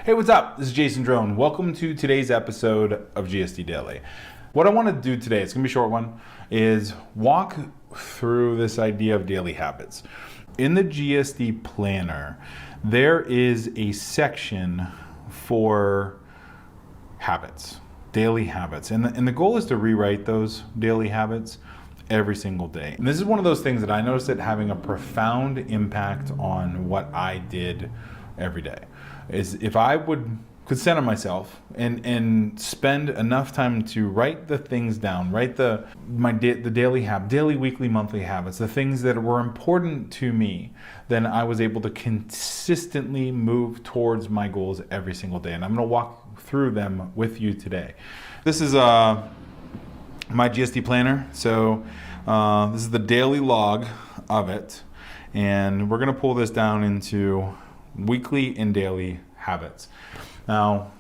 Hey, what's up? This is Jason Drone. Welcome to today's episode of GSD Daily. What I want to do today, it's going to be a short one, is walk through this idea of daily habits. In the GSD planner, there is a section for habits, daily habits. And the goal is to rewrite those daily habits every single day. And this is one of those things that I noticed it having a profound impact on what I did every day. Is if I could center myself and spend enough time to write the things down, write the daily, weekly, monthly habits, the things that were important to me, then I was able to consistently move towards my goals every single day. And I'm going to walk through them with you today. This is my GSD planner. So this is the daily log of it. And we're going to pull this down into weekly and daily habits. Now,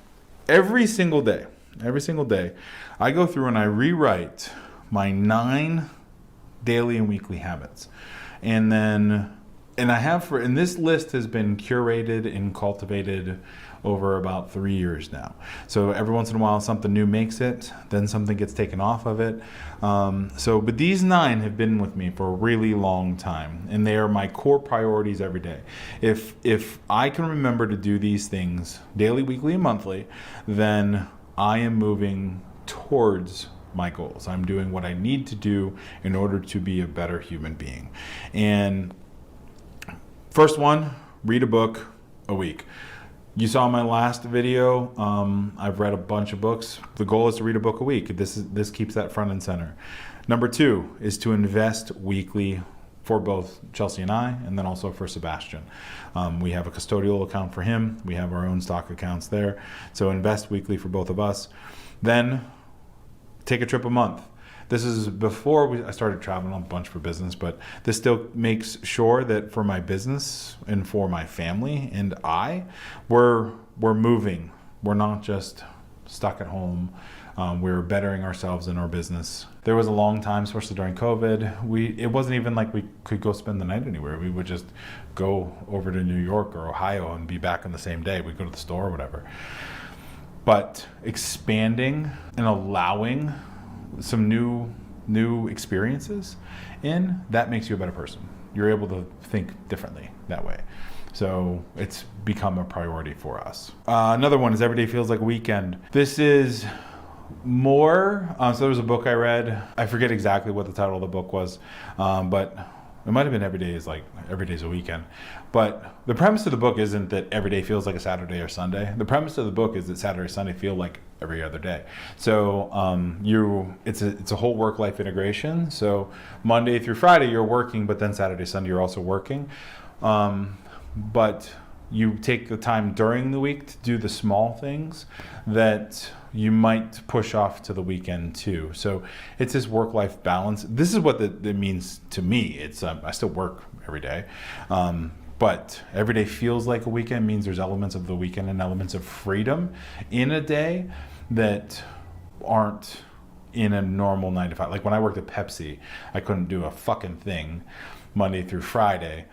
every single day, I go through and I rewrite my 9 daily and weekly habits. And this list has been curated and cultivated over about 3 years now. So every once in a while something new makes it, then something gets taken off of it. But these 9 have been with me for a really long time, and they are my core priorities every day. If I can remember to do these things daily, weekly, and monthly, then I am moving towards my goals. I'm doing what I need to do in order to be a better human being. And first one, read a book a week. You saw my last video. I've read a bunch of books. The goal is to read a book a week. This keeps that front and center. Number 2 is to invest weekly for both Chelsea and I, and then also for Sebastian. We have a custodial account for him. We have our own stock accounts there. So invest weekly for both of us. Then take a trip a month. This is before I started traveling a bunch for business, but this still makes sure that for my business and for my family and we're moving. We're not just stuck at home. We're bettering ourselves in our business. There was a long time, especially during COVID, it wasn't even like we could go spend the night anywhere. We would just go over to New York or Ohio and be back on the same day. We'd go to the store or whatever. But expanding and allowing some new experiences that makes you a better person. You're able to think differently that way. So it's become a priority for us. Another one is every day feels like a weekend. This is more, so there was a book I read. I forget exactly what the title of the book was, but it might have been every day's a weekend. But the premise of the book isn't that every day feels like a Saturday or Sunday. The premise of the book is that Saturday or Sunday feel like every other day. So it's a whole work-life integration. So Monday through Friday you're working, but then Saturday, Sunday you're also working. But you take the time during the week to do the small things that you might push off to the weekend too. So it's this work-life balance. This is what it means to me. It's I still work every day, but every day feels like a weekend means there's elements of the weekend and elements of freedom in a day that aren't in a normal 9 to 5. Like when I worked at Pepsi, I couldn't do a fucking thing Monday through Friday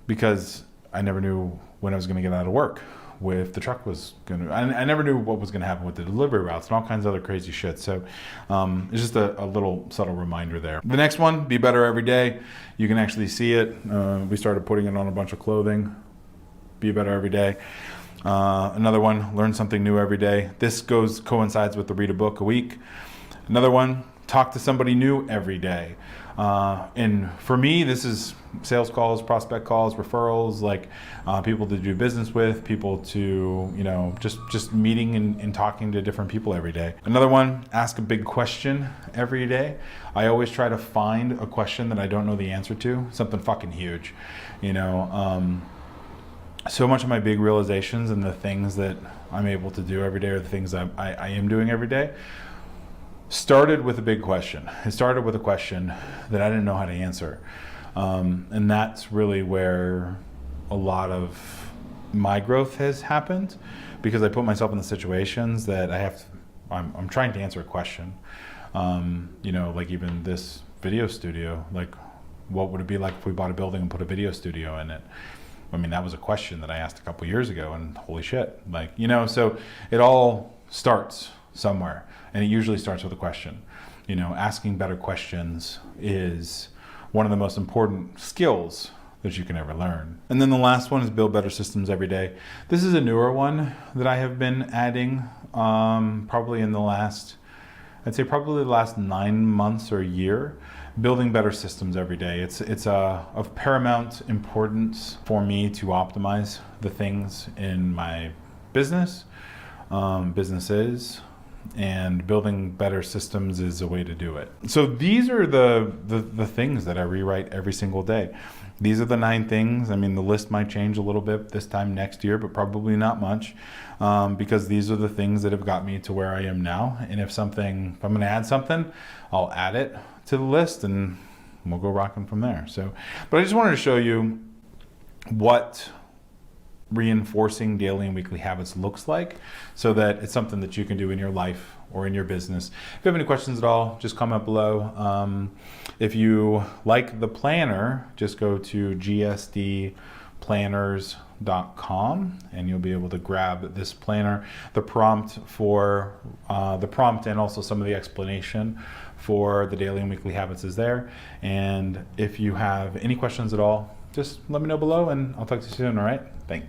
because I never knew when I was going to get out of work. If the truck was going to, I never knew what was going to happen with the delivery routes and all kinds of other crazy shit. So it's just a little subtle reminder there. The next one, be better every day. You can actually see it. We started putting it on a bunch of clothing. Be better every day. Another one, learn something new every day. This coincides with the read a book a week. Another one, talk to somebody new every day. And for me, this is sales calls, prospect calls, referrals, like people to do business with, people to, just meeting and talking to different people every day. Another one, ask a big question every day. I always try to find a question that I don't know the answer to, something fucking huge, So much of my big realizations and the things that I'm able to do every day or the things I am doing every day started with a big question. It started with a question that I didn't know how to answer. And that's really where a lot of my growth has happened, because I put myself in the situations that I'm trying to answer a question. Like even this video studio, like what would it be like if we bought a building and put a video studio in it? I mean, that was a question that I asked a couple years ago, and holy shit, like, you know, so it all starts somewhere, and it usually starts with a question. You know, asking better questions is one of the most important skills that you can ever learn. And then the last one is build better systems every day. This is a newer one that I have been adding probably in the last, I'd say probably the last 9 months or a year. Building better systems every day. It's of paramount importance for me to optimize the things in my business, businesses, and building better systems is a way to do it. So these are the things that I rewrite every single day. These are the 9 things. I mean, the list might change a little bit this time next year, but probably not much, because these are the things that have got me to where I am now. And if I'm going to add something, I'll add it to the list and we'll go rocking from there. So, but I just wanted to show you what reinforcing daily and weekly habits looks like, so that it's something that you can do in your life or in your business. If you have any questions at all, just comment below. If you like the planner, just go to gsdplanners.com and you'll be able to grab this planner. The prompt and also some of the explanation for the daily and weekly habits is there. And if you have any questions at all, just let me know below and I'll talk to you soon, all right? Thanks.